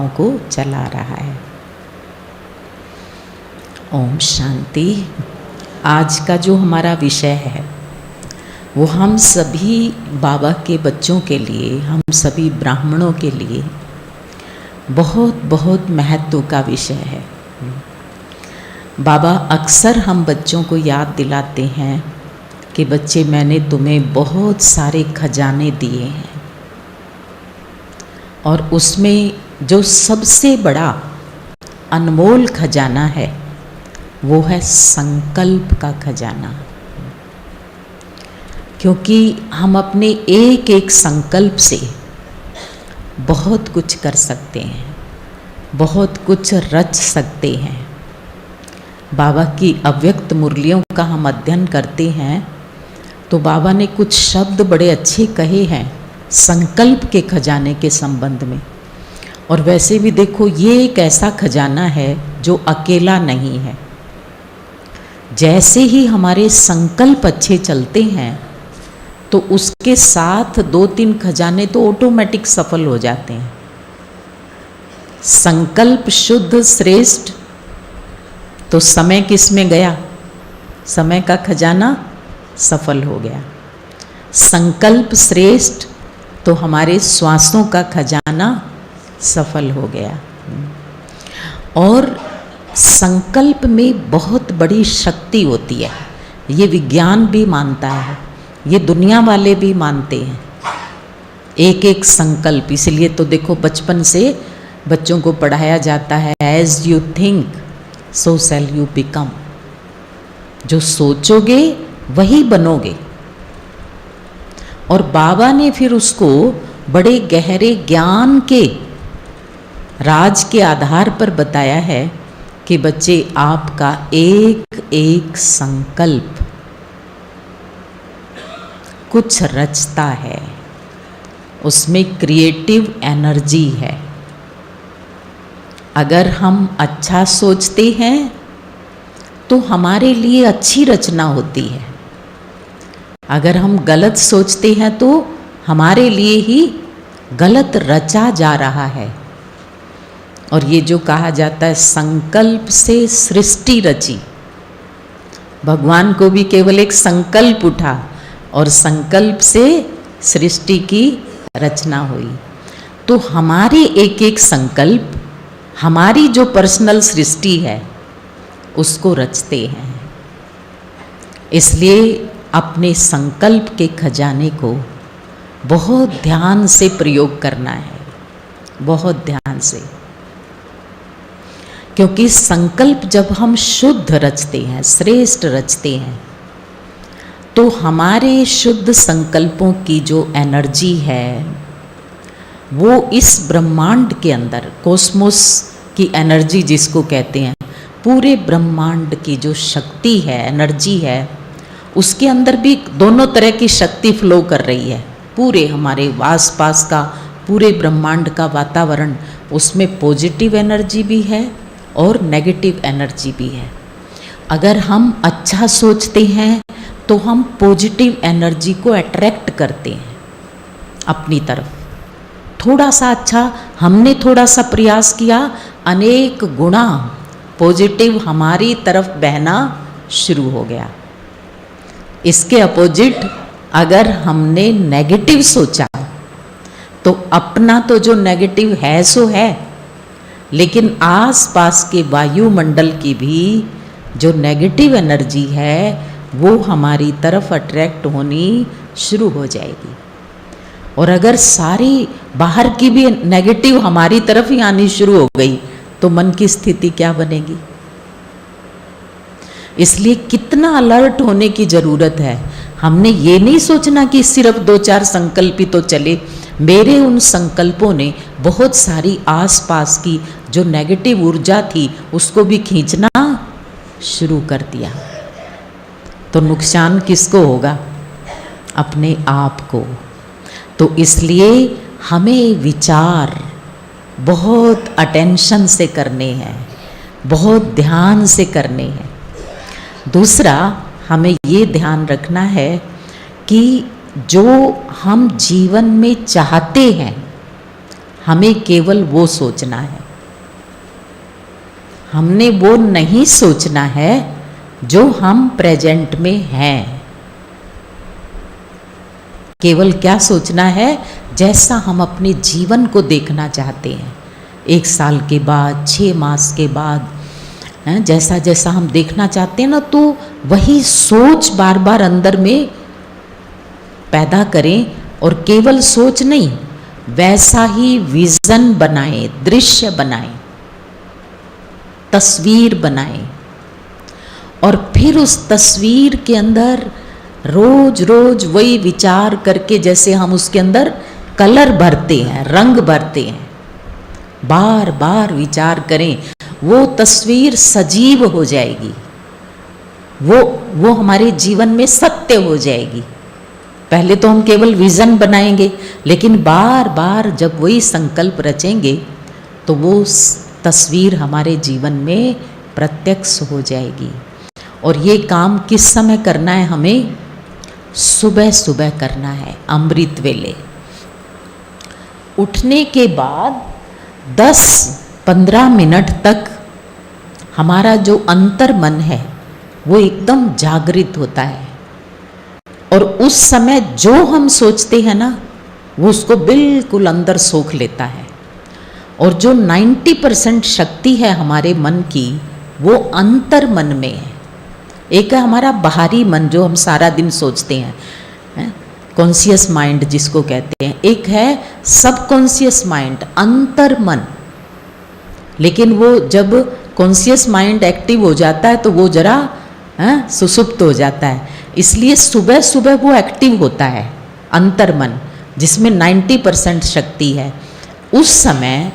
को चला रहा है। ओम शांति। आज का जो हमारा विषय है वो हम सभी बाबा के बच्चों के लिए, हम सभी ब्राह्मणों के लिए बहुत बहुत महत्व का विषय है। बाबा अक्सर हम बच्चों को याद दिलाते हैं कि बच्चे, मैंने तुम्हें बहुत सारे खजाने दिए हैं और उसमें जो सबसे बड़ा अनमोल खजाना है वो है संकल्प का खजाना। क्योंकि हम अपने एक एक संकल्प से बहुत कुछ कर सकते हैं, बहुत कुछ रच सकते हैं। बाबा की अव्यक्त मुरलियों का हम अध्ययन करते हैं तो बाबा ने कुछ शब्द बड़े अच्छे कहे हैं संकल्प के खजाने के संबंध में। और वैसे भी देखो, ये एक ऐसा खजाना है जो अकेला नहीं है। जैसे ही हमारे संकल्प अच्छे चलते हैं तो उसके साथ दो तीन खजाने तो ऑटोमेटिक सफल हो जाते हैं। संकल्प शुद्ध श्रेष्ठ तो समय किस में गया? समय का खजाना सफल हो गया। संकल्प श्रेष्ठ तो हमारे श्वासों का खजाना सफल हो गया। और संकल्प में बहुत बड़ी शक्ति होती है, ये विज्ञान भी मानता है, ये दुनिया वाले भी मानते हैं। एक एक संकल्प, इसलिए तो देखो बचपन से बच्चों को पढ़ाया जाता है as you think so shall you become. जो सोचोगे वही बनोगे। और बाबा ने फिर उसको बड़े गहरे ज्ञान के राज के आधार पर बताया है कि बच्चे, आपका एक एक संकल्प कुछ रचता है, उसमें क्रिएटिव एनर्जी है। अगर हम अच्छा सोचते हैं तो हमारे लिए अच्छी रचना होती है। अगर हम गलत सोचते हैं तो हमारे लिए ही गलत रचा जा रहा है। और ये जो कहा जाता है संकल्प से सृष्टि रची, भगवान को भी केवल एक संकल्प उठा और संकल्प से सृष्टि की रचना हुई। तो हमारे एक एक संकल्प हमारी जो पर्सनल सृष्टि है उसको रचते हैं। इसलिए अपने संकल्प के खजाने को बहुत ध्यान से प्रयोग करना है, बहुत ध्यान से। क्योंकि संकल्प जब हम शुद्ध रचते हैं, श्रेष्ठ रचते हैं, तो हमारे शुद्ध संकल्पों की जो एनर्जी है वो इस ब्रह्मांड के अंदर, कॉस्मोस की एनर्जी जिसको कहते हैं, पूरे ब्रह्मांड की जो शक्ति है, एनर्जी है, उसके अंदर भी दोनों तरह की शक्ति फ्लो कर रही है। पूरे हमारे आस पास का पूरे ब्रह्मांड का वातावरण, उसमें पॉजिटिव एनर्जी भी है और नेगेटिव एनर्जी भी है। अगर हम अच्छा सोचते हैं तो हम पॉजिटिव एनर्जी को अट्रैक्ट करते हैं अपनी तरफ। थोड़ा सा अच्छा हमने थोड़ा सा प्रयास किया, अनेक गुना पॉजिटिव हमारी तरफ बहना शुरू हो गया। इसके अपोजिट अगर हमने नेगेटिव सोचा तो अपना तो जो नेगेटिव है सो है, लेकिन आसपास के वायुमंडल की भी जो नेगेटिव एनर्जी है वो हमारी तरफ अट्रैक्ट होनी शुरू हो जाएगी। और अगर सारी बाहर की भी नेगेटिव हमारी तरफ ही आनी शुरू हो गई तो मन की स्थिति क्या बनेगी? इसलिए कितना अलर्ट होने की जरूरत है। हमने ये नहीं सोचना कि सिर्फ दो चार संकल्प ही तो चले। मेरे उन संकल्पों ने बहुत सारी आसपास की जो नेगेटिव ऊर्जा थी उसको भी खींचना शुरू कर दिया। तो नुकसान किसको होगा? अपने आप को। तो इसलिए हमें विचार बहुत अटेंशन से करने हैं, बहुत ध्यान से करने हैं। दूसरा, हमें ये ध्यान रखना है कि जो हम जीवन में चाहते हैं हमें केवल वो सोचना है। हमने वो नहीं सोचना है जो हम प्रेजेंट में हैं। केवल क्या सोचना है? जैसा हम अपने जीवन को देखना चाहते हैं, 1 साल के बाद, 6 मास के बाद, जैसा जैसा हम देखना चाहते हैं ना, तो वही सोच बार बार अंदर में पैदा करें। और केवल सोच नहीं, वैसा ही विजन बनाएं, दृश्य बनाएं, तस्वीर बनाएं। और फिर उस तस्वीर के अंदर रोज रोज वही विचार करके, जैसे हम उसके अंदर कलर भरते हैं, रंग भरते हैं, बार बार विचार करें, वो तस्वीर सजीव हो जाएगी, वो हमारे जीवन में सत्य हो जाएगी। पहले तो हम केवल विजन बनाएंगे, लेकिन बार बार जब वही संकल्प रचेंगे तो वो तस्वीर हमारे जीवन में प्रत्यक्ष हो जाएगी। और ये काम किस समय करना है? हमें सुबह सुबह करना है, अमृत वेले। उठने के बाद 10-15 मिनट तक हमारा जो अंतर मन है वो एकदम जागृत होता है। और उस समय जो हम सोचते हैं ना, वो उसको बिल्कुल अंदर सोख लेता है। और जो 90% शक्ति है हमारे मन की, वो अंतर मन में है। एक है हमारा बाहरी मन, जो हम सारा दिन सोचते हैं, कॉन्शियस माइंड जिसको कहते हैं। एक है सबकॉन्शियस माइंड, अंतर मन। लेकिन वो जब कॉन्शियस माइंड एक्टिव हो जाता है तो वो जरा सुसुप्त हो जाता है। इसलिए सुबह सुबह वो एक्टिव होता है, अंतर मन, जिसमें 90% शक्ति है। उस समय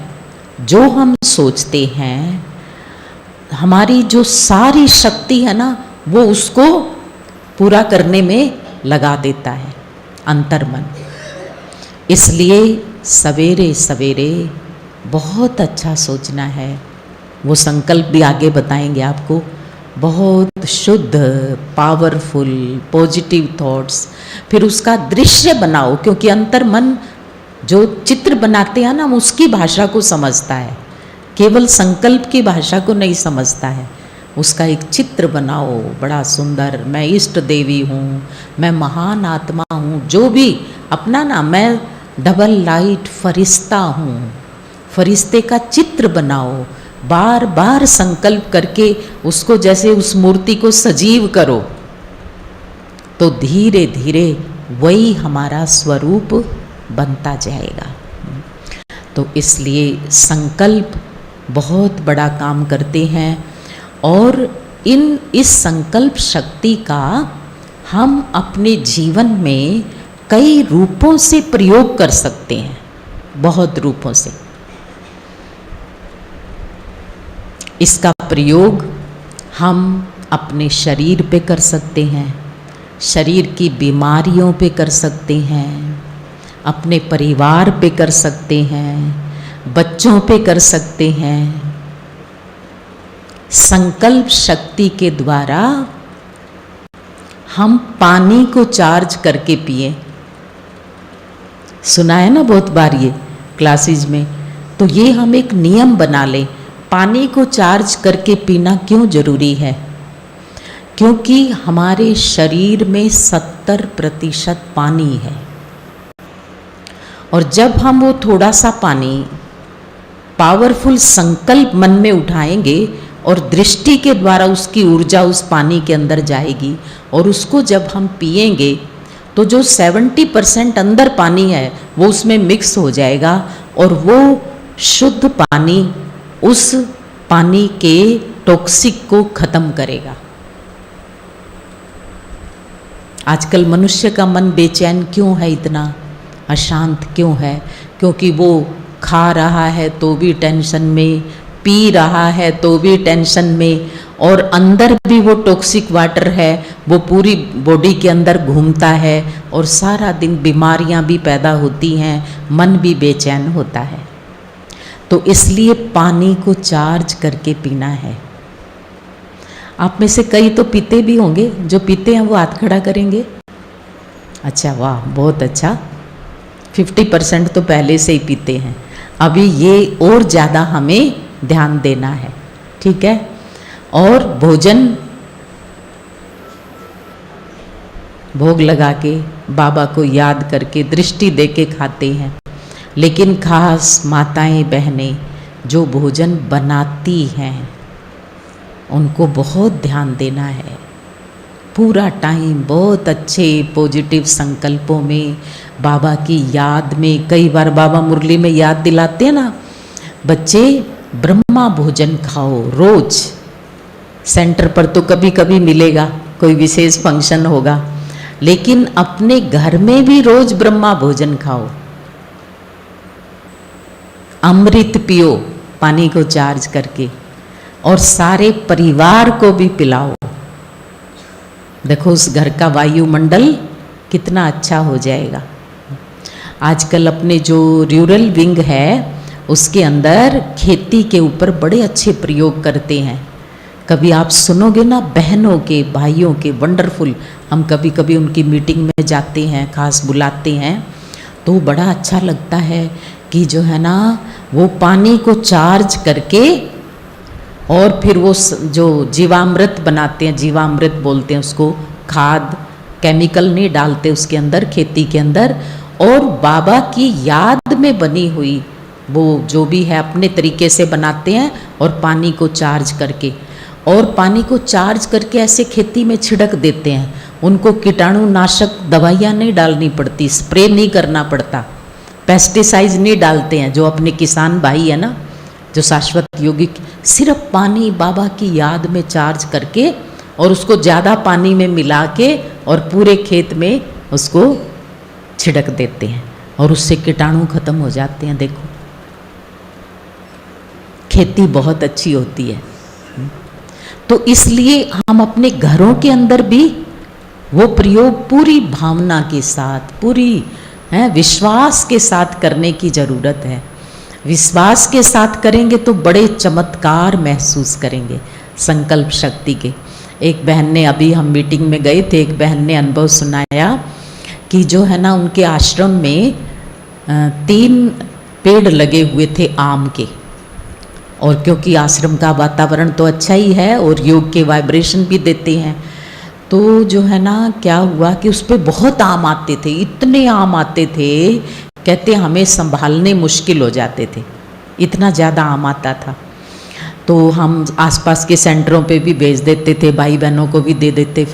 जो हम सोचते हैं, हमारी जो सारी शक्ति है ना, वो उसको पूरा करने में लगा देता है, अंतर मन। इसलिए सवेरे सवेरे बहुत अच्छा सोचना है। वो संकल्प भी आगे बताएंगे आपको। बहुत शुद्ध, पावरफुल, पॉजिटिव थॉट्स। फिर उसका दृश्य बनाओ, क्योंकि अंतर मन जो चित्र बनाते हैं ना, उसकी भाषा को समझता है, केवल संकल्प की भाषा को नहीं समझता है। उसका एक चित्र बनाओ बड़ा सुंदर। मैं इष्ट देवी हूँ, मैं महान आत्मा हूँ, जो भी अपना ना, मैं डबल लाइट फरिश्ता हूँ। फरिश्ते का चित्र बनाओ, बार बार संकल्प करके उसको, जैसे उस मूर्ति को सजीव करो, तो धीरे धीरे वही हमारा स्वरूप बनता जाएगा। तो इसलिए संकल्प बहुत बड़ा काम करते हैं। और इस संकल्प शक्ति का हम अपने जीवन में कई रूपों से प्रयोग कर सकते हैं, बहुत रूपों से। इसका प्रयोग हम अपने शरीर पे कर सकते हैं, शरीर की बीमारियों पे कर सकते हैं, अपने परिवार पे कर सकते हैं, बच्चों पे कर सकते हैं। संकल्प शक्ति के द्वारा हम पानी को चार्ज करके पिए। सुना है ना बहुत बार ये क्लासेज में। तो ये हम एक नियम बना लें, पानी को चार्ज करके पीना क्यों जरूरी है? क्योंकि हमारे शरीर में 70% पानी है। और जब हम वो थोड़ा सा पानी पावरफुल संकल्प मन में उठाएंगे और दृष्टि के द्वारा उसकी ऊर्जा उस पानी के अंदर जाएगी, और उसको जब हम पिएंगे तो जो 70% अंदर पानी है वो उसमें मिक्स हो जाएगा, और वो शुद्ध पानी उस पानी के टॉक्सिक को खत्म करेगा। आजकल मनुष्य का मन बेचैन क्यों है, इतना अशांत क्यों है? क्योंकि वो खा रहा है तो भी टेंशन में, पी रहा है तो भी टेंशन में, और अंदर भी वो टॉक्सिक वाटर है, वो पूरी बॉडी के अंदर घूमता है, और सारा दिन बीमारियां भी पैदा होती हैं, मन भी बेचैन होता है। तो इसलिए पानी को चार्ज करके पीना है। आप में से कई तो पीते भी होंगे, जो पीते हैं वो हाथ खड़ा करेंगे। अच्छा, वाह, बहुत अच्छा। 50% तो पहले से ही पीते हैं। अभी ये और ज़्यादा हमें ध्यान देना है, ठीक है। और भोजन भोग लगा के बाबा को याद करके दृष्टि दे के खाते हैं, लेकिन खास माताएं बहनें जो भोजन बनाती हैं उनको बहुत ध्यान देना है। पूरा टाइम बहुत अच्छे पॉजिटिव संकल्पों में, बाबा की याद में। कई बार बाबा मुरली में याद दिलाते हैं ना, बच्चे ब्रह्मा भोजन खाओ रोज। सेंटर पर तो कभी कभी मिलेगा, कोई विशेष फंक्शन होगा, लेकिन अपने घर में भी रोज ब्रह्मा भोजन खाओ। अमृत पियो पानी को चार्ज करके, और सारे परिवार को भी पिलाओ। देखो उस घर का वायुमंडल कितना अच्छा हो जाएगा। आजकल अपने जो रूरल विंग है उसके अंदर खेती के ऊपर बड़े अच्छे प्रयोग करते हैं। कभी आप सुनोगे ना बहनों के भाइयों के वंडरफुल। हम कभी कभी उनकी मीटिंग में जाते हैं, खास बुलाते हैं, तो बड़ा अच्छा लगता है कि जो है ना वो पानी को चार्ज करके और फिर वो जो जीवामृत बनाते हैं, जीवामृत बोलते हैं उसको, खाद केमिकल नहीं डालते उसके अंदर, खेती के अंदर, और बाबा की याद में बनी हुई वो जो भी है अपने तरीके से बनाते हैं, और पानी को चार्ज करके, और पानी को चार्ज करके ऐसे खेती में छिड़क देते हैं। उनको कीटाणुनाशक दवाइयाँ नहीं डालनी पड़ती, स्प्रे नहीं करना पड़ता, पेस्टिसाइड नहीं डालते हैं। जो अपने किसान भाई है ना, जो शाश्वत योगी, सिर्फ पानी बाबा की याद में चार्ज करके और उसको ज़्यादा पानी में मिला के और पूरे खेत में उसको छिड़क देते हैं, और उससे कीटाणु खत्म हो जाते हैं। देखो खेती बहुत अच्छी होती है। तो इसलिए हम अपने घरों के अंदर भी वो प्रयोग पूरी भावना के साथ, पूरी विश्वास के साथ करने की ज़रूरत है। विश्वास के साथ करेंगे तो बड़े चमत्कार महसूस करेंगे संकल्प शक्ति के। एक बहन ने, अभी हम मीटिंग में गए थे, एक बहन ने अनुभव सुनाया कि जो है ना उनके आश्रम में 3 पेड़ लगे हुए थे आम के, और क्योंकि आश्रम का वातावरण तो अच्छा ही है और योग के वाइब्रेशन भी देते हैं, तो जो है ना क्या हुआ कि उस पर बहुत आम आते थे, इतने आम आते थे, कहते हमें संभालने मुश्किल हो जाते थे, इतना ज़्यादा आम आता था। तो हम आसपास के सेंटरों पे भी भेज देते थे, भाई बहनों को भी दे देते,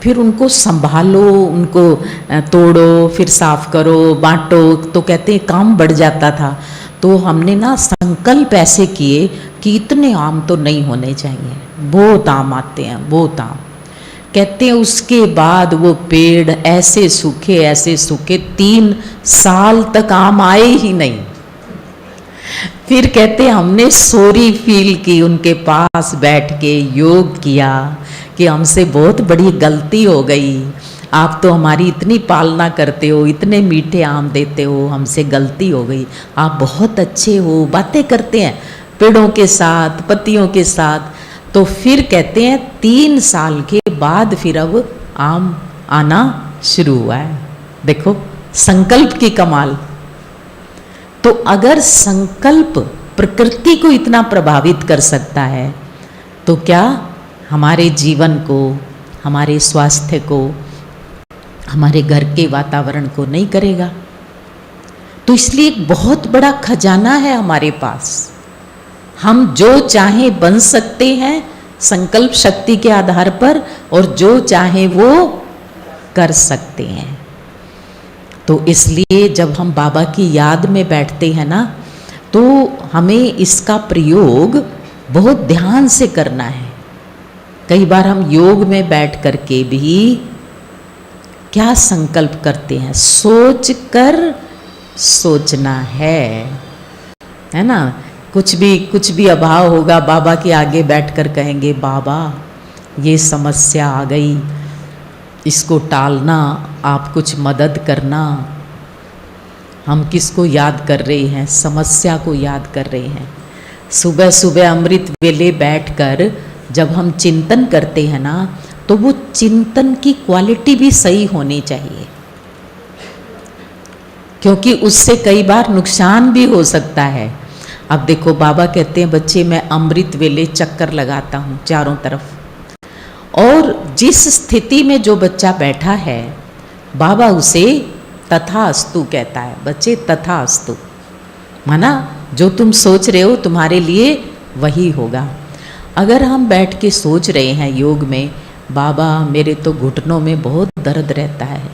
फिर उनको संभालो, उनको तोड़ो, फिर साफ करो, बांटो, तो कहते हैं काम बढ़ जाता था। तो हमने ना संकल्प ऐसे किए कि इतने आम तो नहीं होने चाहिए, बहुत आम आते हैं, बहुत आम। कहते हैं उसके बाद वो पेड़ ऐसे सूखे 3 साल तक आम आए ही नहीं। फिर कहते हैं हमने सॉरी फील की, उनके पास बैठ के योग किया कि हमसे बहुत बड़ी गलती हो गई, आप तो हमारी इतनी पालना करते हो, इतने मीठे आम देते हो, हमसे गलती हो गई, आप बहुत अच्छे हो। बातें करते हैं पेड़ों के साथ, पत्तियों के साथ। तो फिर कहते हैं 3 साल के बाद फिर अब आम आना शुरू हुआ है। देखो संकल्प की कमाल। तो अगर संकल्प प्रकृति को इतना प्रभावित कर सकता है, तो क्या हमारे जीवन को, हमारे स्वास्थ्य को, हमारे घर के वातावरण को नहीं करेगा? तो इसलिए एक बहुत बड़ा खजाना है हमारे पास। हम जो चाहें बन सकते हैं संकल्प शक्ति के आधार पर, और जो चाहें वो कर सकते हैं। तो इसलिए जब हम बाबा की याद में बैठते हैं ना, तो हमें इसका प्रयोग बहुत ध्यान से करना है। कई बार हम योग में बैठ करके भी क्या संकल्प करते हैं, सोच कर सोचना है ना। कुछ भी अभाव होगा, बाबा के आगे बैठकर कहेंगे, बाबा ये समस्या आ गई, इसको टालना, आप कुछ मदद करना। हम किसको याद कर रहे हैं? समस्या को याद कर रहे हैं। सुबह सुबह अमृत वेले बैठकर जब हम चिंतन करते हैं ना, तो वो चिंतन की क्वालिटी भी सही होनी चाहिए। क्योंकि उससे कई बार नुकसान भी हो सकता है। अब देखो बाबा कहते हैं बच्चे मैं अमृत वेले चक्कर लगाता हूँ चारों तरफ, और जिस स्थिति में जो बच्चा बैठा है बाबा उसे तथास्तु कहता है। बच्चे तथास्तु माना जो तुम सोच रहे हो तुम्हारे लिए वही होगा। अगर हम बैठ के सोच रहे हैं योग में, बाबा मेरे तो घुटनों में बहुत दर्द रहता है,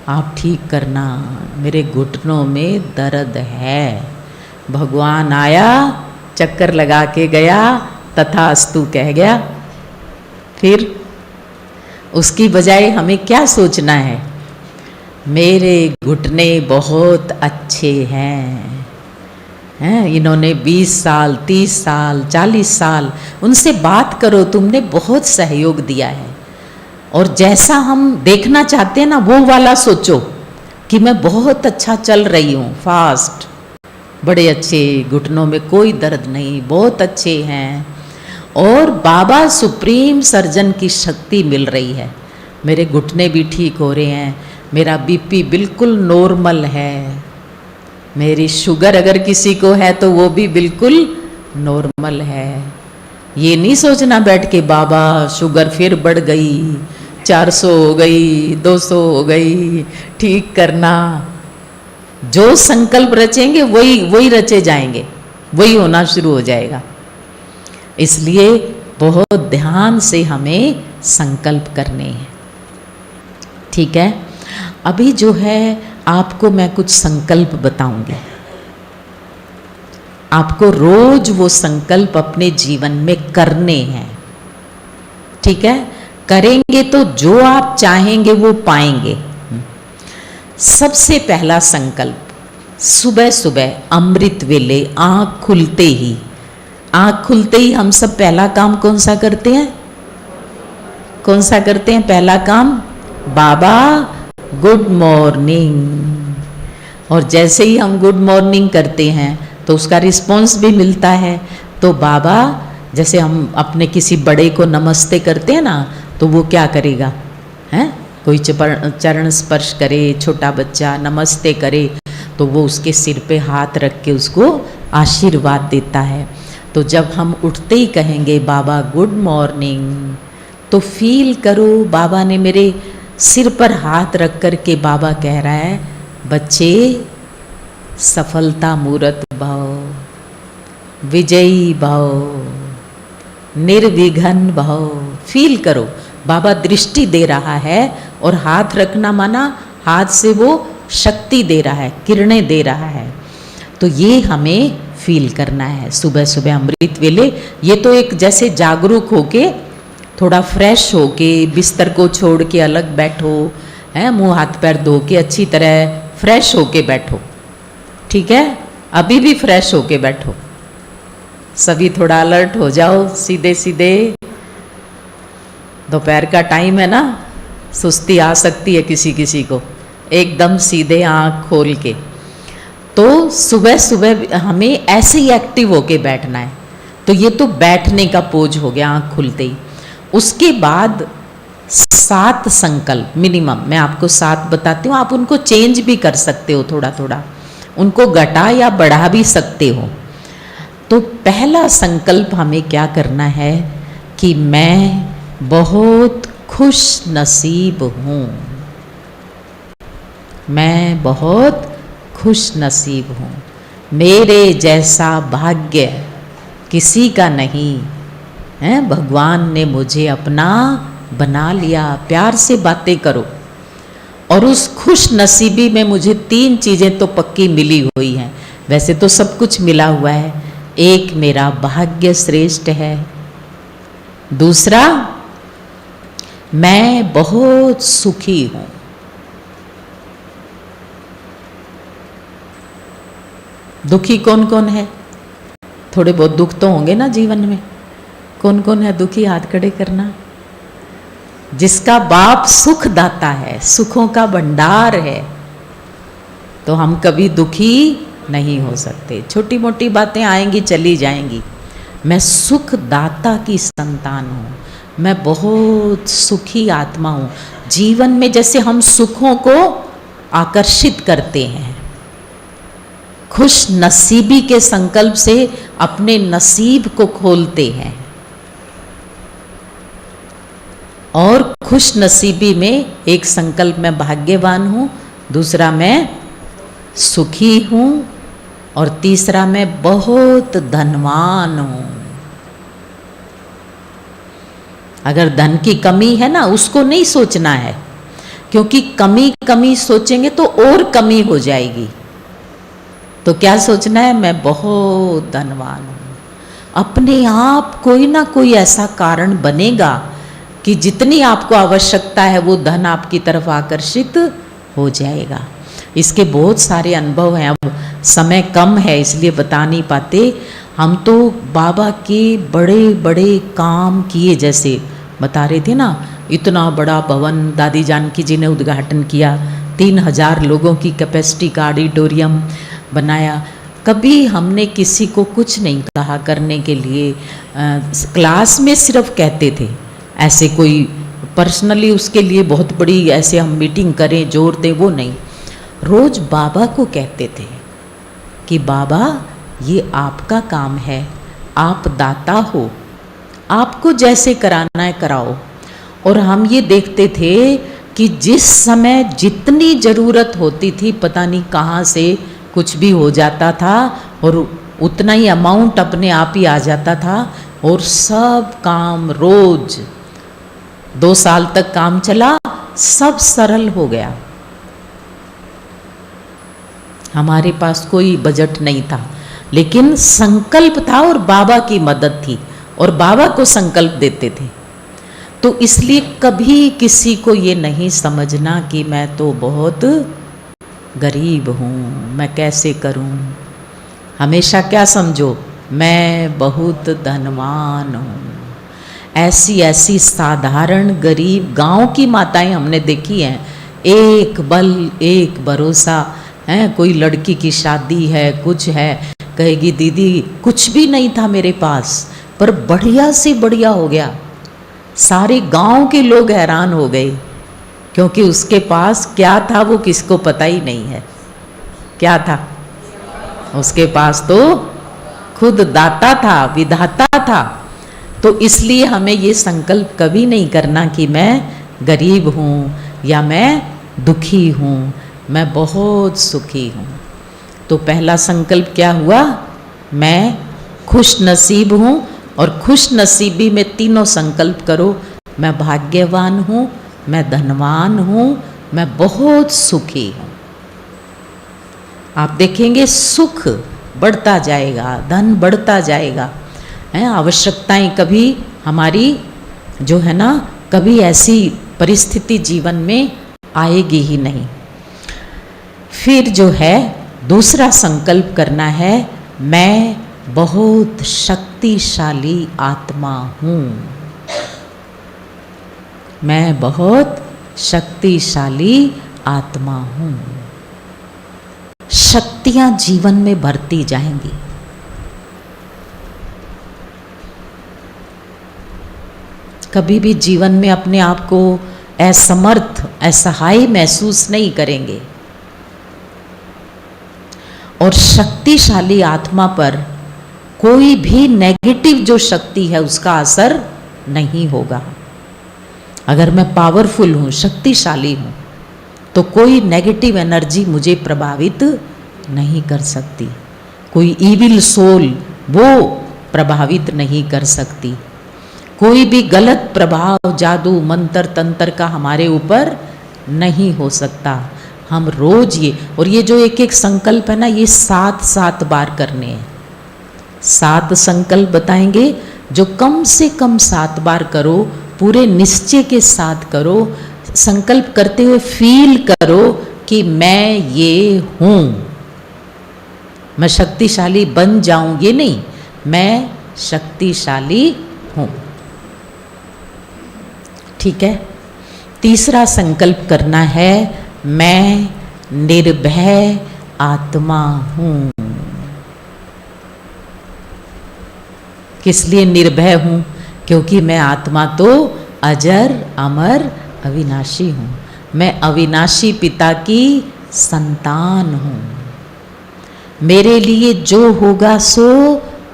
आप ठीक करना, मेरे घुटनों में दर्द है। भगवान आया, चक्कर लगा के गया, तथास्तु कह गया। फिर उसकी बजाय हमें क्या सोचना है? मेरे घुटने बहुत अच्छे हैं, इन्होंने 20 साल 30 साल 40 साल, उनसे बात करो, तुमने बहुत सहयोग दिया है। और जैसा हम देखना चाहते हैं ना वो वाला सोचो कि मैं बहुत अच्छा चल रही हूँ, फास्ट, बड़े अच्छे, घुटनों में कोई दर्द नहीं, बहुत अच्छे हैं। और बाबा सुप्रीम सर्जन की शक्ति मिल रही है, मेरे घुटने भी ठीक हो रहे हैं, मेरा बीपी बिल्कुल नॉर्मल है, मेरी शुगर अगर किसी को है तो वो भी बिल्कुल नॉर्मल है। ये नहीं सोचना बैठ के बाबा शुगर फिर बढ़ गई, 400 हो गई, 200 हो गई, ठीक करना। जो संकल्प रचेंगे वही रचे जाएंगे, वही होना शुरू हो जाएगा। इसलिए बहुत ध्यान से हमें संकल्प करने हैं, ठीक है। अभी जो है आपको मैं कुछ संकल्प बताऊंगी, आपको रोज वो संकल्प अपने जीवन में करने हैं, ठीक है। करेंगे तो जो आप चाहेंगे वो पाएंगे। सबसे पहला संकल्प, सुबह सुबह अमृत वेले आँख खुलते ही हम सब पहला काम कौन सा करते हैं? कौन सा करते हैं पहला काम? बाबा गुड मॉर्निंग। और जैसे ही हम गुड मॉर्निंग करते हैं तो उसका रिस्पॉन्स भी मिलता है। तो बाबा, जैसे हम अपने किसी बड़े को नमस्ते करते हैं ना, तो वो क्या करेगा? हैं, कोई चरण स्पर्श करे, छोटा बच्चा नमस्ते करे तो वो उसके सिर पे हाथ रख के उसको आशीर्वाद देता है। तो जब हम उठते ही कहेंगे बाबा गुड मॉर्निंग, तो फील करो बाबा ने मेरे सिर पर हाथ रख कर के बाबा कह रहा है, बच्चे सफलता मूर्त भव, विजयी भव, निर्विघ्न भव। फील करो बाबा दृष्टि दे रहा है, और हाथ रखना माना हाथ से वो शक्ति दे रहा है, किरणें दे रहा है। तो ये हमें फील करना है सुबह सुबह अमृत वेले। ये तो एक जैसे जागरूक होके, थोड़ा फ्रेश होके, बिस्तर को छोड़ के अलग बैठो, है, मुंह हाथ पैर धो के अच्छी तरह फ्रेश होके बैठो, ठीक है। अभी भी फ्रेश होके बैठो, सभी थोड़ा अलर्ट हो जाओ, सीधे सीधे। दोपहर का टाइम है ना, सुस्ती आ सकती है किसी किसी को, एकदम सीधे आँख खोल के। तो सुबह सुबह हमें ऐसे ही एक्टिव होके बैठना है। तो ये तो बैठने का पोज हो गया आँख खुलते ही। उसके बाद 7 संकल्प मिनिमम, मैं आपको 7 बताती हूँ, आप उनको चेंज भी कर सकते हो, थोड़ा थोड़ा उनको घटा या बढ़ा भी सकते हो। तो पहला संकल्प हमें क्या करना है कि मैं बहुत खुश नसीब हूँ, मैं बहुत खुश नसीब हूँ, मेरे जैसा भाग्य किसी का नहीं है, भगवान ने मुझे अपना बना लिया। प्यार से बातें करो। और उस खुश नसीबी में मुझे 3 चीज़ें तो पक्की मिली हुई हैं, वैसे तो सब कुछ मिला हुआ है। एक, मेरा भाग्य श्रेष्ठ है। दूसरा, मैं बहुत सुखी हूँ। दुखी कौन कौन है? थोड़े बहुत दुख तो होंगे ना जीवन में। कौन कौन है दुखी? हाथ खड़े करना। जिसका बाप सुख दाता है, सुखों का भंडार है, तो हम कभी दुखी नहीं हो सकते। छोटी मोटी बातें आएंगी चली जाएंगी। मैं सुख दाता की संतान हूँ, मैं बहुत सुखी आत्मा हूँ। जीवन में जैसे हम सुखों को आकर्षित करते हैं, खुश नसीबी के संकल्प से अपने नसीब को खोलते हैं। और खुश नसीबी में एक संकल्प मैं भाग्यवान हूँ, दूसरा मैं सुखी हूँ, और तीसरा मैं बहुत धनवान हूँ। अगर धन की कमी है ना, उसको नहीं सोचना है, क्योंकि कमी कमी सोचेंगे तो और कमी हो जाएगी। तो क्या सोचना है, मैं बहुत धनवान हूँ। अपने आप कोई ना कोई ऐसा कारण बनेगा कि जितनी आपको आवश्यकता है वो धन आपकी तरफ आकर्षित हो जाएगा। इसके बहुत सारे अनुभव हैं, अब समय कम है इसलिए बता नहीं पाते। हम तो बाबा के बड़े बड़े काम किए, जैसे बता रहे थे ना, इतना बड़ा भवन दादी जानकी जी ने उद्घाटन किया, 3000 लोगों की कैपेसिटी का ऑडिटोरियम बनाया। कभी हमने किसी को कुछ नहीं कहा करने के लिए, क्लास में सिर्फ कहते थे, ऐसे कोई पर्सनली उसके लिए बहुत बड़ी ऐसे हम मीटिंग करें जोर दें, वो नहीं। रोज बाबा को कहते थे कि बाबा ये आपका काम है, आप दाता हो, आपको जैसे कराना है कराओ। और हम ये देखते थे कि जिस समय जितनी ज़रूरत होती थी, पता नहीं कहाँ से कुछ भी हो जाता था और उतना ही अमाउंट अपने आप ही आ जाता था, और सब काम रोज 2 साल तक काम चला, सब सरल हो गया। हमारे पास कोई बजट नहीं था, लेकिन संकल्प था और बाबा की मदद थी, और बाबा को संकल्प देते थे। तो इसलिए कभी किसी को ये नहीं समझना कि मैं तो बहुत गरीब हूँ, मैं कैसे करूँ। हमेशा क्या समझो, मैं बहुत धनवान हूँ। ऐसी ऐसी साधारण गरीब गांव की माताएं हमने देखी हैं, एक बल एक भरोसा है। कोई लड़की की शादी है, कुछ है, कहेगी दीदी कुछ भी नहीं था मेरे पास, पर बढ़िया से बढ़िया हो गया। सारे गांव के लोग हैरान हो गए, क्योंकि उसके पास क्या था वो किसको पता ही नहीं है। क्या था उसके पास? तो खुद दाता था, विधाता था। तो इसलिए हमें ये संकल्प कभी नहीं करना कि मैं गरीब हूँ या मैं दुखी हूँ, मैं बहुत सुखी हूँ। तो पहला संकल्प क्या हुआ, मैं खुश नसीब हूँ। और खुश नसीबी में तीनों संकल्प करो, मैं भाग्यवान हूँ, मैं धनवान हूँ, मैं बहुत सुखी हूँ। आप देखेंगे सुख बढ़ता जाएगा, धन बढ़ता जाएगा। आवश्यकताएं कभी हमारी जो है ना, कभी ऐसी परिस्थिति जीवन में आएगी ही नहीं। फिर जो है दूसरा संकल्प करना है, मैं बहुत शक्तिशाली आत्मा हूँ। मैं बहुत शक्तिशाली आत्मा हूँ। शक्तियाँ जीवन में बढ़ती जाएंगी। कभी भी जीवन में अपने आप को असमर्थ, असहाय महसूस नहीं करेंगे। और शक्तिशाली आत्मा पर कोई भी नेगेटिव जो शक्ति है उसका असर नहीं होगा। अगर मैं पावरफुल हूँ, शक्तिशाली हूँ, तो कोई नेगेटिव एनर्जी मुझे प्रभावित नहीं कर सकती। कोई इविल सोल वो प्रभावित नहीं कर सकती। कोई भी गलत प्रभाव, जादू, मंत्र, तंत्र का हमारे ऊपर नहीं हो सकता। हम रोज ये, और ये जो एक एक संकल्प है ना, ये 7 बार करने हैं। 7 संकल्प बताएंगे जो कम से कम 7 बार करो, पूरे निश्चय के साथ करो। संकल्प करते हुए फील करो कि मैं ये हूँ, मैं शक्तिशाली बन जाऊं, ये नहीं, मैं शक्तिशाली हूँ। ठीक है। तीसरा संकल्प करना है, मैं निर्भय आत्मा हूँ। किस लिए निर्भय हूँ? क्योंकि मैं आत्मा तो अजर, अमर, अविनाशी हूँ। मैं अविनाशी पिता की संतान हूँ। मेरे लिए जो होगा सो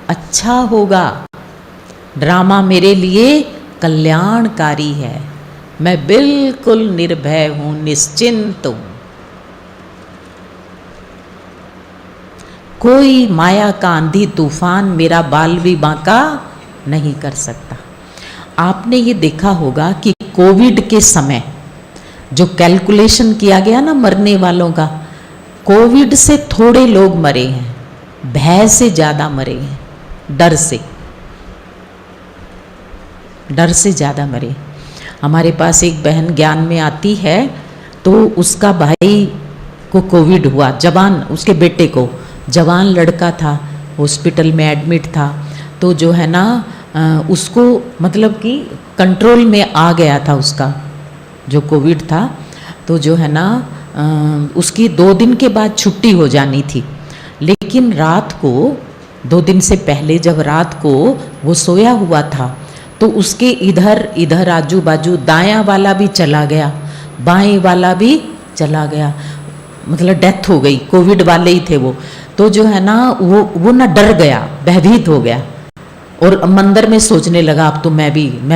अच्छा होगा। ड्रामा मेरे लिए कल्याणकारी है। मैं बिल्कुल निर्भय हूं, निश्चिंत हूं। कोई माया का आंधी तूफान मेरा बाल भी बांका नहीं कर सकता। आपने ये देखा होगा कि कोविड के समय जो कैलकुलेशन किया गया ना मरने वालों का, कोविड से थोड़े लोग मरे हैं, भय से ज़्यादा मरे हैं, डर से ज़्यादा मरे। हमारे पास एक बहन ज्ञान में आती है, तो उसका भाई को कोविड हुआ, जवान, उसके बेटे को, जवान लड़का था, हॉस्पिटल में एडमिट था। तो जो है ना उसको मतलब कि कंट्रोल में आ गया था उसका जो कोविड था। तो जो है ना उसकी 2 दिन के बाद छुट्टी हो जानी थी, लेकिन रात को 2 दिन से पहले जब रात को वो सोया हुआ था, तो उसके इधर आजू बाजू दायां वाला भी चला गया, बाएं वाला भी चला गया, मतलब डेथ हो गई। कोविड वाले ही थे वो। तो जो है ना वो ना डर गया, भयभीत हो गया और मंदिर में सोचने लगा अब तो मैं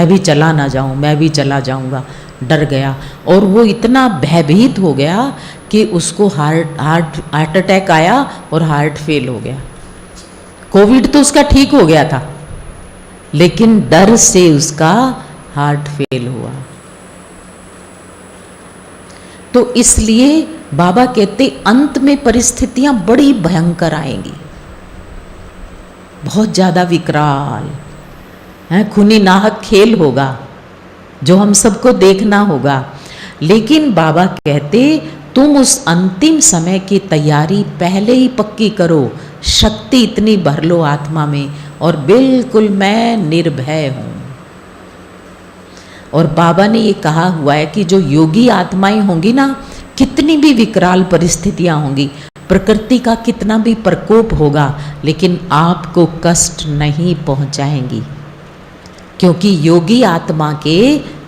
भी चला ना जाऊं, मैं भी चला जाऊंगा। डर गया और वो इतना भयभीत हो गया कि उसको हार्ट अटैक आया और हार्ट फेल हो गया। कोविड तो उसका ठीक हो गया था, लेकिन डर से उसका हार्ट फेल हुआ। तो इसलिए बाबा कहते अंत में परिस्थितियां बड़ी भयंकर आएंगी, बहुत ज्यादा विकराल है, खूनी नाहक खेल होगा जो हम सबको देखना होगा। लेकिन बाबा कहते तुम उस अंतिम समय की तैयारी पहले ही पक्की करो, शक्ति इतनी भर लो आत्मा में, और बिल्कुल मैं निर्भय हूं। और बाबा ने ये कहा हुआ है कि जो योगी आत्माएं होंगी ना, कितनी भी विकराल परिस्थितियां होंगी, प्रकृति का कितना भी प्रकोप होगा, लेकिन आपको कष्ट नहीं पहुंचाएंगी, क्योंकि योगी आत्मा के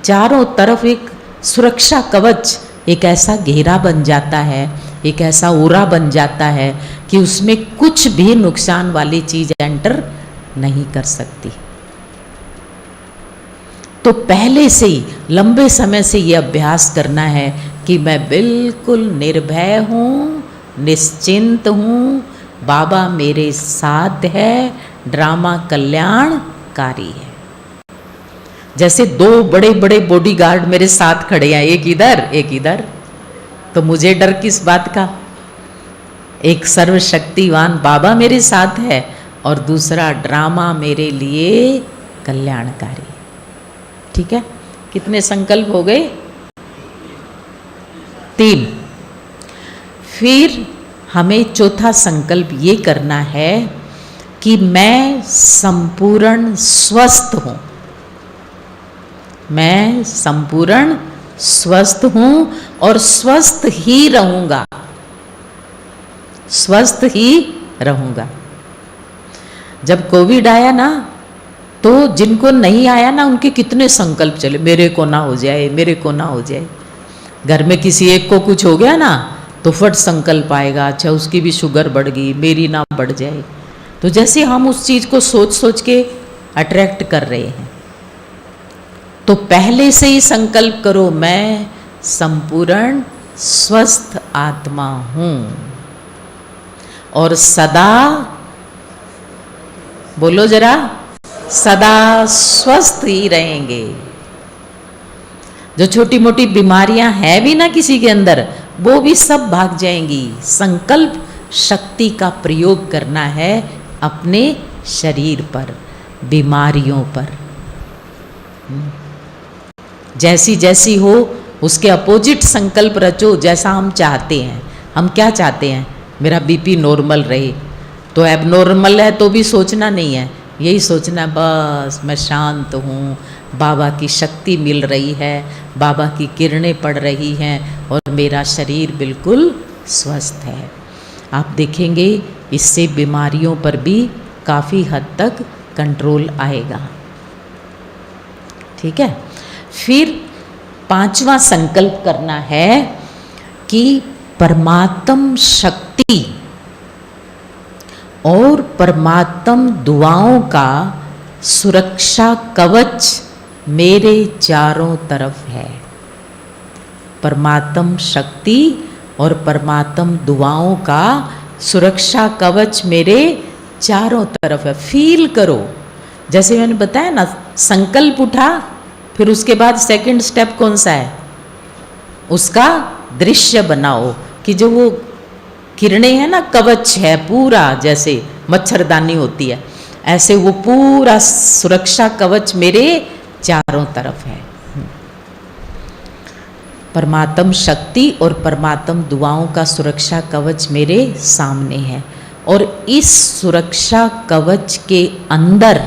चारों तरफ एक सुरक्षा कवच, एक ऐसा घेरा बन जाता है, एक ऐसा ओरा बन जाता है कि उसमें कुछ भी नुकसान वाली चीज एंटर नहीं कर सकती। तो पहले से ही लंबे समय से ये अभ्यास करना है कि मैं बिल्कुल निर्भय हूँ, निश्चिंत हूँ, बाबा मेरे साथ है, ड्रामा कल्याणकारी है। जैसे 2 बड़े बड़े बॉडीगार्ड मेरे साथ खड़े हैं, एक इधर एक इधर, तो मुझे डर किस बात का? एक सर्वशक्तिवान बाबा मेरे साथ है और दूसरा ड्रामा मेरे लिए कल्याणकारी। ठीक है, कितने संकल्प हो गए? 3। फिर हमें चौथा संकल्प ये करना है कि मैं संपूर्ण स्वस्थ हूं, मैं संपूर्ण स्वस्थ हूं और स्वस्थ ही रहूंगा, स्वस्थ ही रहूंगा। जब कोविड आया ना, तो जिनको नहीं आया ना, उनके कितने संकल्प चले, मेरे को ना हो जाए, मेरे को ना हो जाए। घर में किसी एक को कुछ हो गया ना, तो फट संकल्प आएगा, अच्छा उसकी भी शुगर बढ़ गई, मेरी ना बढ़ जाए। तो जैसे हम उस चीज को सोच सोच के अट्रैक्ट कर रहे हैं, तो पहले से ही संकल्प करो, मैं संपूर्ण स्वस्थ आत्मा हूं और सदा, बोलो जरा, सदा स्वस्थ ही रहेंगे। जो छोटी मोटी बीमारियां हैं भी ना किसी के अंदर, वो भी सब भाग जाएंगी। संकल्प शक्ति का प्रयोग करना है अपने शरीर पर, बीमारियों पर। जैसी जैसी हो उसके अपोजिट संकल्प रचो, जैसा हम चाहते हैं। हम क्या चाहते हैं? मेरा बीपी नॉर्मल रहे। तो एबनॉर्मल है तो भी सोचना नहीं है, यही सोचना बस मैं शांत हूँ, बाबा की शक्ति मिल रही है, बाबा की किरणें पड़ रही हैं और मेरा शरीर बिल्कुल स्वस्थ है। आप देखेंगे इससे बीमारियों पर भी काफ़ी हद तक कंट्रोल आएगा। ठीक है। फिर 5वां संकल्प करना है कि परमात्म शक्ति और परमात्म दुआओं का सुरक्षा कवच मेरे चारों तरफ है। परमात्म शक्ति और परमात्म दुआओं का सुरक्षा कवच मेरे चारों तरफ है। फील करो, जैसे मैंने बताया ना, संकल्प उठा, फिर उसके बाद सेकंड स्टेप कौन सा है, उसका दृश्य बनाओ कि जो वो किरणें है ना, कवच है पूरा, जैसे मच्छरदानी होती है, ऐसे वो पूरा सुरक्षा कवच मेरे चारों तरफ है। परमात्म शक्ति और परमात्म दुआओं का सुरक्षा कवच मेरे सामने है, और इस सुरक्षा कवच के अंदर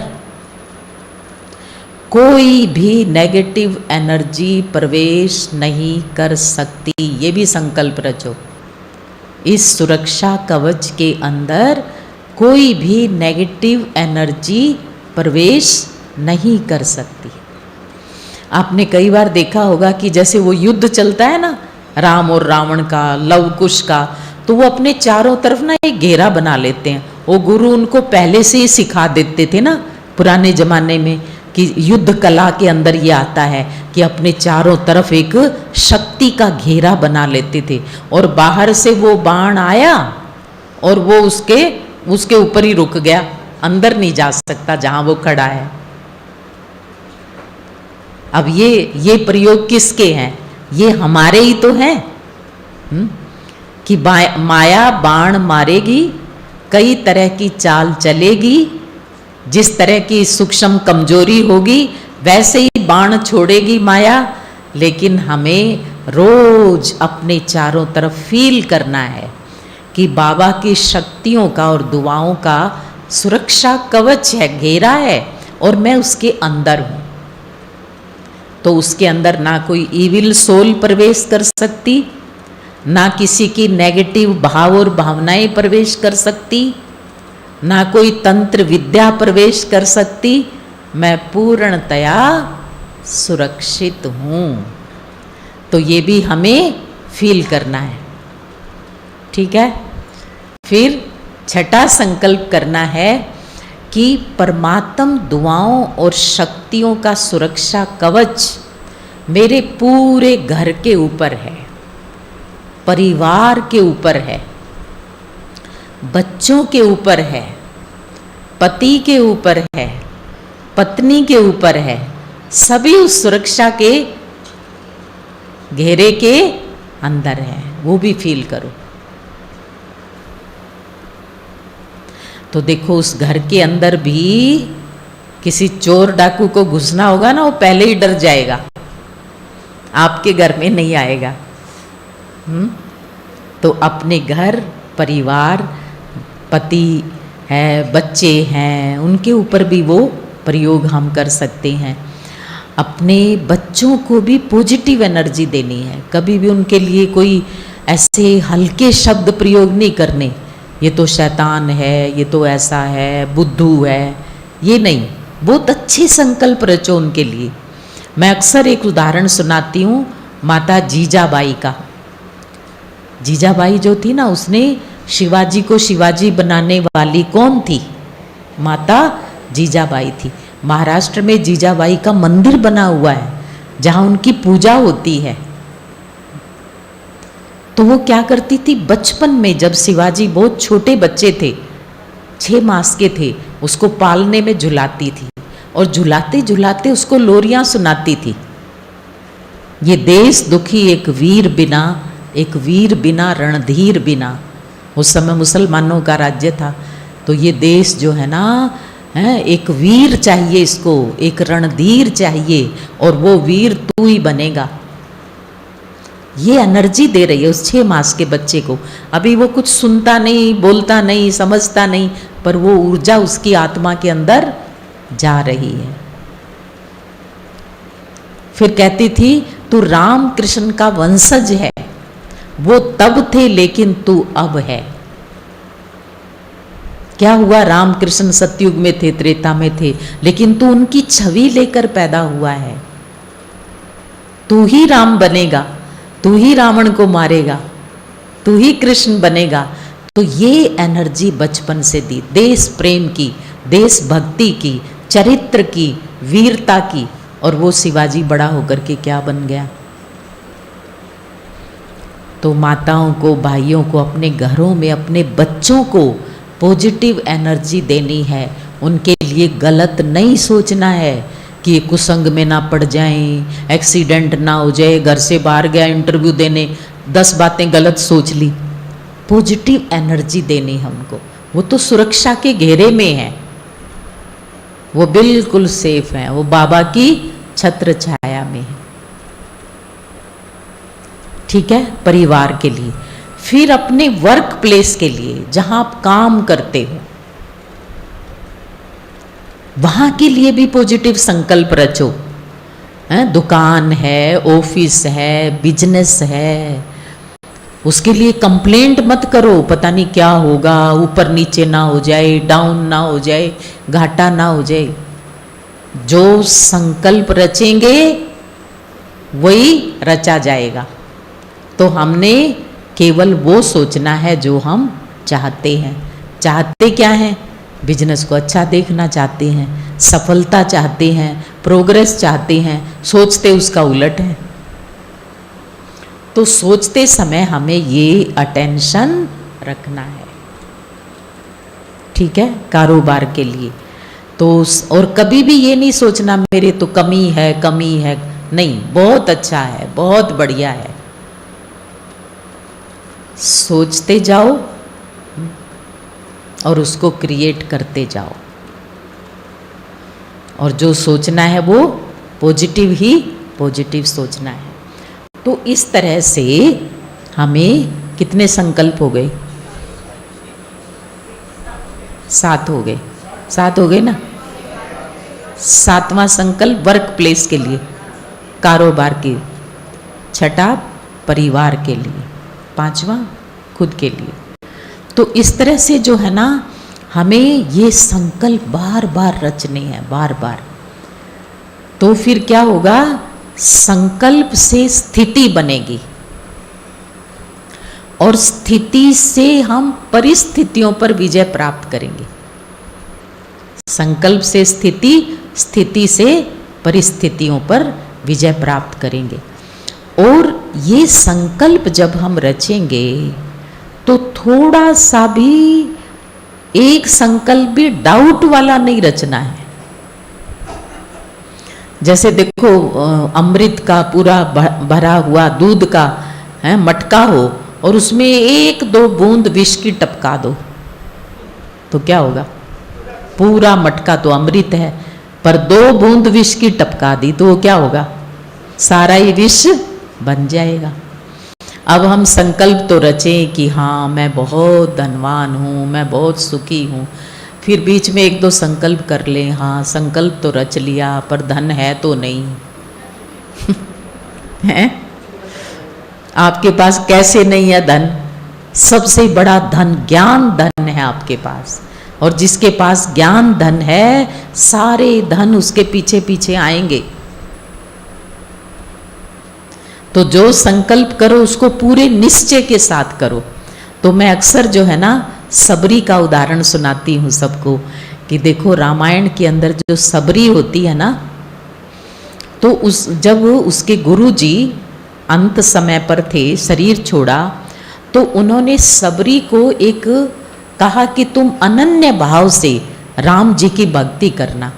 कोई भी नेगेटिव एनर्जी प्रवेश नहीं कर सकती। ये भी संकल्प रचो, इस सुरक्षा कवच के अंदर कोई भी नेगेटिव एनर्जी प्रवेश नहीं कर सकती। आपने कई बार देखा होगा कि जैसे वो युद्ध चलता है ना, राम और रावण का, लव कुश का, तो वो अपने चारों तरफ ना एक घेरा बना लेते हैं। वो गुरु उनको पहले से ही सिखा देते थे ना पुराने जमाने में, कि युद्ध कला के अंदर ये आता है कि अपने चारों तरफ एक शक्ति का घेरा बना लेते थे, और बाहर से वो बाण आया और वो उसके ऊपर ही रुक गया, अंदर नहीं जा सकता जहां वो खड़ा है। अब ये प्रयोग किसके हैं, ये हमारे ही तो हैं, कि माया बाण मारेगी, कई तरह की चाल चलेगी, जिस तरह की सूक्ष्म कमजोरी होगी वैसे ही बाण छोड़ेगी माया। लेकिन हमें रोज अपने चारों तरफ फील करना है कि बाबा की शक्तियों का और दुआओं का सुरक्षा कवच है, घेरा है, और मैं उसके अंदर हूं। तो उसके अंदर ना कोई इविल सोल प्रवेश कर सकती, ना किसी की नेगेटिव भाव और भावनाएं प्रवेश कर सकती, ना कोई तंत्र विद्या प्रवेश कर सकती। मैं पूर्णतया सुरक्षित हूं। तो ये भी हमें फील करना है, ठीक है। फिर छठा संकल्प करना है कि परमात्म दुआओं और शक्तियों का सुरक्षा कवच मेरे पूरे घर के ऊपर है, परिवार के ऊपर है, बच्चों के ऊपर है, पति के ऊपर है, पत्नी के ऊपर है, सभी उस सुरक्षा के घेरे के अंदर है। वो भी फील करो। तो देखो, उस घर के अंदर भी किसी चोर डाकू को घुसना होगा ना, वो पहले ही डर जाएगा, आपके घर में नहीं आएगा। तो अपने घर, परिवार, पति है, बच्चे हैं, उनके ऊपर भी वो प्रयोग हम कर सकते हैं। अपने बच्चों को भी पॉजिटिव एनर्जी देनी है, कभी भी उनके लिए कोई ऐसे हल्के शब्द प्रयोग नहीं करने, ये तो शैतान है, ये तो ऐसा है, बुद्धू है, ये नहीं। बहुत अच्छे संकल्प रचो उनके लिए। मैं अक्सर एक उदाहरण सुनाती हूँ माता जीजाबाई का। जीजाबाई जो थी ना, उसने शिवाजी को शिवाजी बनाने वाली कौन थी? माता जीजाबाई थी। महाराष्ट्र में जीजाबाई का मंदिर बना हुआ है जहां उनकी पूजा होती है। तो वो क्या करती थी, बचपन में जब शिवाजी बहुत छोटे बच्चे थे, 6 मास के थे, उसको पालने में झुलाती थी, और झुलाते झुलाते उसको लोरियां सुनाती थी। ये देश दुखी एक वीर बिना रणधीर बिना। उस समय मुसलमानों का राज्य था। तो ये देश जो है ना, एक वीर चाहिए, इसको एक रणधीर चाहिए, और वो वीर तू ही बनेगा। ये एनर्जी दे रही है उस 6 मास के बच्चे को। अभी वो कुछ सुनता नहीं, बोलता नहीं, समझता नहीं, पर वो ऊर्जा उसकी आत्मा के अंदर जा रही है। फिर कहती थी, तू राम कृष्ण का वंशज है, वो तब थे लेकिन तू अब है। क्या हुआ, राम कृष्ण सतयुग में थे, त्रेता में थे, लेकिन तू उनकी छवि लेकर पैदा हुआ है। तू ही राम बनेगा, तू ही रावण को मारेगा, तू ही कृष्ण बनेगा। तो ये एनर्जी बचपन से दी, देश प्रेम की, देशभक्ति की, चरित्र की, वीरता की। और वो शिवाजी बड़ा होकर के क्या बन गया। तो माताओं को, भाइयों को, अपने घरों में अपने बच्चों को पॉजिटिव एनर्जी देनी है। उनके लिए गलत नहीं सोचना है कि कुसंग में ना पड़ जाएं, एक्सीडेंट ना हो जाए, घर से बाहर गया इंटरव्यू देने, 10 बातें गलत सोच ली। पॉजिटिव एनर्जी देनी है उनको। वो तो सुरक्षा के घेरे में है, वो बिल्कुल सेफ है, वो बाबा की छत्र छाया में है। ठीक है, परिवार के लिए। फिर अपने वर्क प्लेस के लिए, जहां आप काम करते हो, वहां के लिए भी पॉजिटिव संकल्प रचो। दुकान है, ऑफिस है, बिजनेस है, उसके लिए कंप्लेंट मत करो, पता नहीं क्या होगा, ऊपर नीचे ना हो जाए, डाउन ना हो जाए, घाटा ना हो जाए। जो संकल्प रचेंगे वही रचा जाएगा। तो हमने केवल वो सोचना है जो हम चाहते हैं। चाहते क्या हैं? बिजनेस को अच्छा देखना चाहते हैं, सफलता चाहते हैं, प्रोग्रेस चाहते हैं, सोचते उसका उलट है। तो सोचते समय हमें ये अटेंशन रखना है। ठीक है, कारोबार के लिए तो। और कभी भी ये नहीं सोचना मेरे तो कमी है, कमी है, नहीं, बहुत अच्छा है, बहुत बढ़िया है। सोचते जाओ और उसको क्रिएट करते जाओ। और जो सोचना है वो पॉजिटिव ही पॉजिटिव सोचना है। तो इस तरह से हमें कितने संकल्प हो गए? 7 हो गए, 7 हो गए ना। 7वां संकल्प वर्क प्लेस के लिए, कारोबार के। 6ठा परिवार के लिए, 5वां खुद के लिए। तो इस तरह से जो है ना, हमें ये संकल्प बार बार रचने हैं, बार बार। तो फिर क्या होगा? संकल्प से स्थिति बनेगी और स्थिति से हम परिस्थितियों पर विजय प्राप्त करेंगे। संकल्प से स्थिति, स्थिति से परिस्थितियों पर विजय प्राप्त करेंगे। और ये संकल्प जब हम रचेंगे तो थोड़ा सा भी, एक संकल्प भी डाउट वाला नहीं रचना है। जैसे देखो, अमृत का पूरा भरा हुआ दूध का मटका हो और उसमें 1-2 बूंद विष की टपका दो, तो क्या होगा? पूरा मटका तो अमृत है, पर 2 बूंद विष की टपका दी तो वो क्या होगा? सारा ही विष बन जाएगा। अब हम संकल्प तो रचें कि हाँ मैं बहुत धनवान हूँ, मैं बहुत सुखी हूँ, फिर बीच में 1-2 संकल्प कर लें, हाँ संकल्प तो रच लिया पर धन है तो नहीं है। आपके पास कैसे नहीं है धन? सबसे बड़ा धन ज्ञान धन है आपके पास। और जिसके पास ज्ञान धन है, सारे धन उसके पीछे पीछे आएंगे। तो जो संकल्प करो उसको पूरे निश्चय के साथ करो। तो मैं अक्सर जो है ना, सबरी का उदाहरण सुनाती हूँ सबको कि देखो, रामायण के अंदर जो सबरी होती है ना, तो जब उसके गुरुजी अंत समय पर थे, शरीर छोड़ा, तो उन्होंने सबरी को एक कहा कि तुम अनन्य भाव से राम जी की भक्ति करना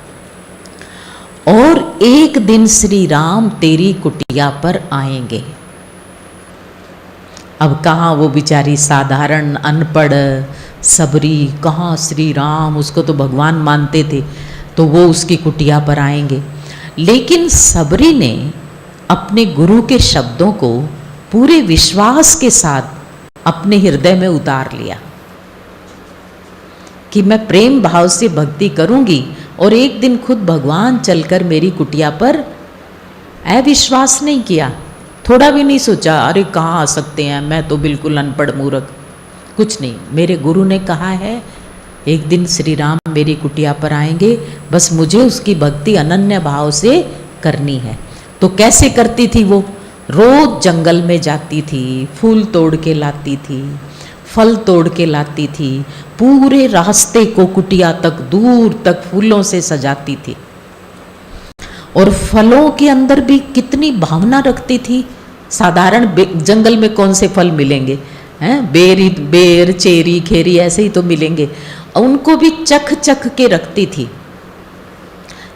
और एक दिन श्री राम तेरी कुटिया पर आएंगे। अब कहाँ वो बेचारी साधारण अनपढ़ सबरी, कहाँ श्री राम, उसको तो भगवान मानते थे, तो वो उसकी कुटिया पर आएंगे। लेकिन सबरी ने अपने गुरु के शब्दों को पूरे विश्वास के साथ अपने हृदय में उतार लिया कि मैं प्रेम भाव से भक्ति करूंगी और एक दिन खुद भगवान चलकर मेरी कुटिया पर। अविश्वास नहीं किया, थोड़ा भी नहीं सोचा अरे कहाँ आ सकते हैं, मैं तो बिल्कुल अनपढ़ मूर्ख, कुछ नहीं। मेरे गुरु ने कहा है एक दिन श्री राम मेरी कुटिया पर आएंगे, बस मुझे उसकी भक्ति अनन्य भाव से करनी है। तो कैसे करती थी वो? रोज जंगल में जाती थी, फूल तोड़ के लाती थी, फल तोड़ के लाती थी, पूरे रास्ते को कुटिया तक दूर तक फूलों से सजाती थी, और फलों के अंदर भी कितनी भावना रखती थी। साधारण जंगल में कौन से फल मिलेंगे हैं, बेर चेरी खेरी ऐसे ही तो मिलेंगे, उनको भी चख चख के रखती थी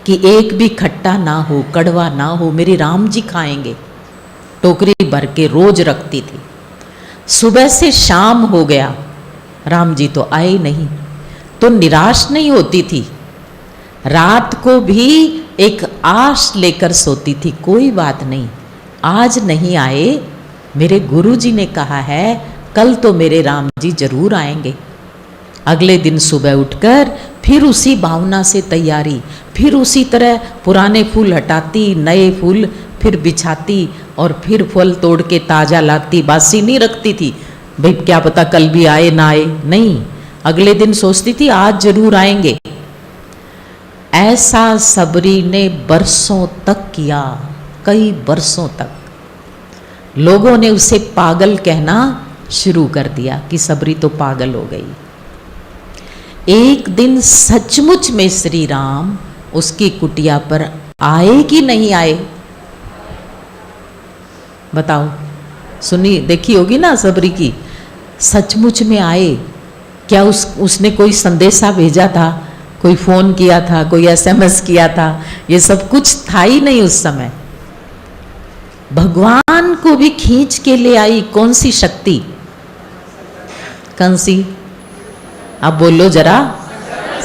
कि एक भी खट्टा ना हो, कड़वा ना हो, मेरे राम जी खाएंगे। टोकरी भर के रोज रखती थी। सुबह से शाम हो गया, राम जी तो आए नहीं, तो निराश नहीं होती थी। रात को भी एक आश लेकर सोती थी, कोई बात नहीं, आज नहीं आए, मेरे गुरुजी ने कहा है कल तो मेरे राम जी जरूर आएंगे। अगले दिन सुबह उठकर फिर उसी भावना से तैयारी, फिर उसी तरह पुराने फूल हटाती, नए फूल फिर बिछाती, और फिर फल तोड़ के ताज़ा लाती, बासी नहीं रखती थी, भाई क्या पता कल भी आए ना आए, नहीं, अगले दिन सोचती थी आज जरूर आएंगे। ऐसा सबरी ने बरसों तक किया, कई बरसों तक। लोगों ने उसे पागल कहना शुरू कर दिया कि सबरी तो पागल हो गई। एक दिन सचमुच में श्री राम उसकी कुटिया पर आए कि नहीं आए, बताओ, सुनी देखी होगी ना सबरी की, सचमुच में आए। क्या उसने कोई संदेशा भेजा था, कोई फोन किया था, कोई एसएमएस किया था, ये सब कुछ था ही नहीं उस समय। भगवान को भी खींच के ले आई कौन सी शक्ति, कौन सी, आप बोलो जरा,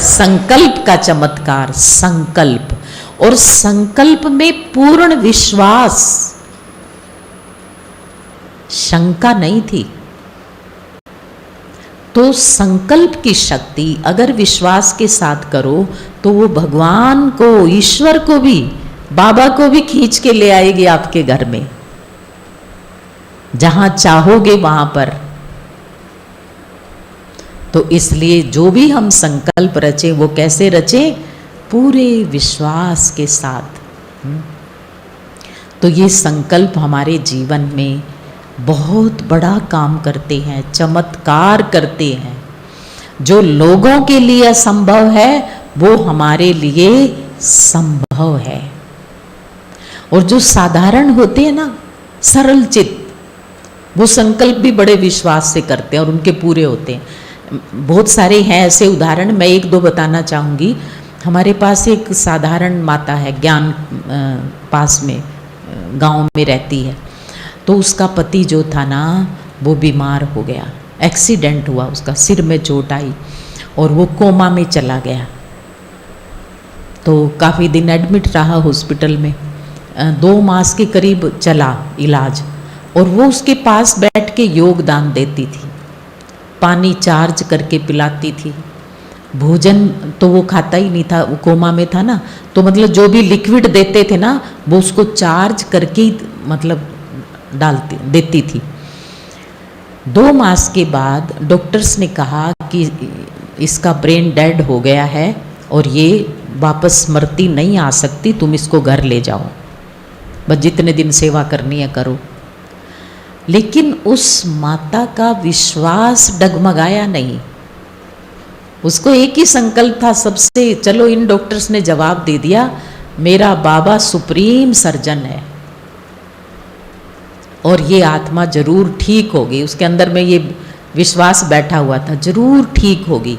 संकल्प का चमत्कार, संकल्प, और संकल्प में पूर्ण विश्वास, शंका नहीं थी। तो संकल्प की शक्ति अगर विश्वास के साथ करो तो वो भगवान को, ईश्वर को भी, बाबा को भी खींच के ले आएगी आपके घर में, जहां चाहोगे वहां पर। तो इसलिए जो भी हम संकल्प रचे वो कैसे रचे, पूरे विश्वास के साथ। तो ये संकल्प हमारे जीवन में बहुत बड़ा काम करते हैं, चमत्कार करते हैं। जो लोगों के लिए असंभव है वो हमारे लिए संभव है। और जो साधारण होते हैं ना, सरल चित्त, वो संकल्प भी बड़े विश्वास से करते हैं और उनके पूरे होते हैं। बहुत सारे हैं ऐसे उदाहरण, मैं एक दो बताना चाहूँगी। हमारे पास एक साधारण माता है, ज्ञान पास में गांव में रहती है। तो उसका पति जो था ना वो बीमार हो गया, एक्सीडेंट हुआ, उसका सिर में चोट आई और वो कोमा में चला गया। तो काफ़ी दिन एडमिट रहा हॉस्पिटल में, 2 मास के करीब चला इलाज। और वो उसके पास बैठ के योगदान देती थी, पानी चार्ज करके पिलाती थी, भोजन तो वो खाता ही नहीं था, वो कोमा में था ना, तो मतलब जो भी लिक्विड देते थे ना वो उसको चार्ज करके मतलब देती थी। 2 मास के बाद डॉक्टर्स ने कहा कि इसका ब्रेन डेड हो गया है और ये वापस स्मृति नहीं आ सकती, तुम इसको घर ले जाओ, बस जितने दिन सेवा करनी है करो। लेकिन उस माता का विश्वास डगमगाया नहीं। उसको एक ही संकल्प था सबसे, चलो इन डॉक्टर्स ने जवाब दे दिया, मेरा बाबा सुप्रीम सर्जन है और ये आत्मा जरूर ठीक होगी। उसके अंदर में ये विश्वास बैठा हुआ था, जरूर ठीक होगी।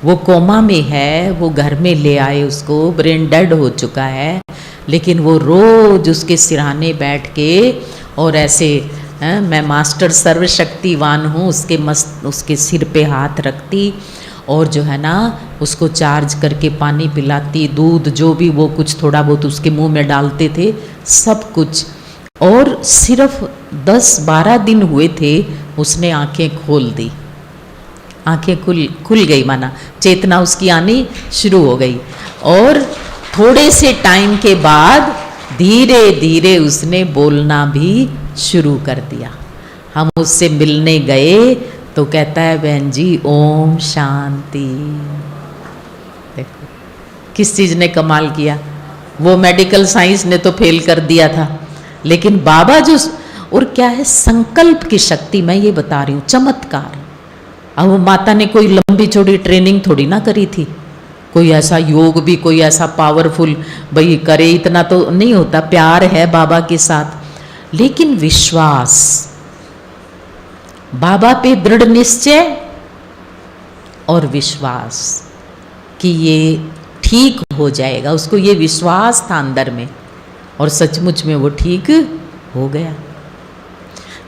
वो कोमा में है, वो घर में ले आए उसको, ब्रेन डेड हो चुका है, लेकिन वो रोज उसके सिरहाने बैठ के और ऐसे मैं मास्टर सर्वशक्तिवान हूँ उसके सिर पे हाथ रखती और जो है ना उसको चार्ज करके पानी पिलाती, दूध जो भी वो कुछ थोड़ा बहुत उसके मुंह में डालते थे, सब कुछ। और सिर्फ 10-12 दिन हुए थे उसने आंखें खोल दी, आंखें खुल गई, माना चेतना उसकी आनी शुरू हो गई। और थोड़े से टाइम के बाद धीरे धीरे उसने बोलना भी शुरू कर दिया। हम उससे मिलने गए तो कहता है, बहन जी ओम शांति। देखो किस चीज़ ने कमाल किया, वो मेडिकल साइंस ने तो फेल कर दिया था, लेकिन बाबा जो, और क्या है संकल्प की शक्ति, मैं ये बता रही हूँ, चमत्कार। अब वो माता ने कोई लंबी चौड़ी ट्रेनिंग थोड़ी ना करी थी, कोई ऐसा योग भी कोई ऐसा पावरफुल भाई करे इतना तो नहीं होता, प्यार है बाबा के साथ, लेकिन विश्वास, बाबा पे दृढ़ निश्चय और विश्वास कि ये ठीक हो जाएगा, उसको ये विश्वास था अंदर में और सचमुच में वो ठीक हो गया।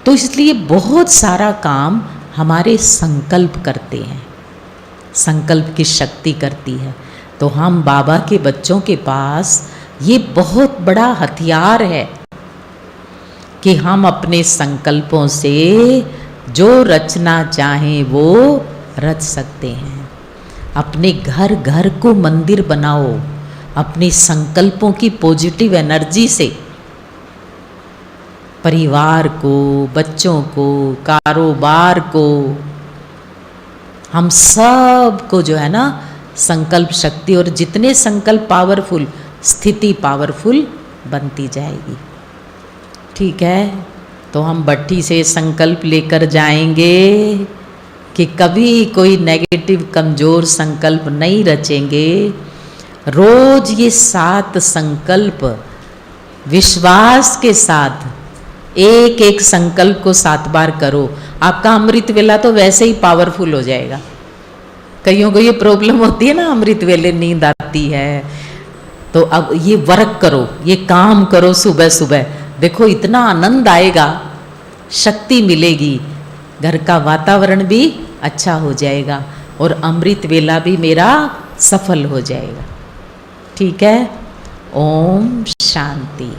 तो इसलिए बहुत सारा काम हमारे संकल्प करते हैं, संकल्प की शक्ति करती है। तो हम बाबा के बच्चों के पास ये बहुत बड़ा हथियार है कि हम अपने संकल्पों से जो रचना चाहें वो रच सकते हैं। अपने घर घर को मंदिर बनाओ, अपने संकल्पों की पॉजिटिव एनर्जी से परिवार को, बच्चों को, कारोबार को, हम सब को जो है ना संकल्प शक्ति, और जितने संकल्प पावरफुल, स्थिति पावरफुल बनती जाएगी। ठीक है, तो हम भट्ठी से संकल्प लेकर जाएंगे कि कभी कोई नेगेटिव कमजोर संकल्प नहीं रचेंगे। रोज ये 7 संकल्प विश्वास के साथ एक एक संकल्प को 7 बार करो, आपका अमृत वेला तो वैसे ही पावरफुल हो जाएगा। कईयों को ये प्रॉब्लम होती है ना, अमृत वेले नींद आती है, तो अब ये वर्क करो, ये काम करो सुबह सुबह, देखो इतना आनंद आएगा, शक्ति मिलेगी, घर का वातावरण भी अच्छा हो जाएगा और अमृत वेला भी मेरा सफल हो जाएगा। ठीक है, ओम शांति।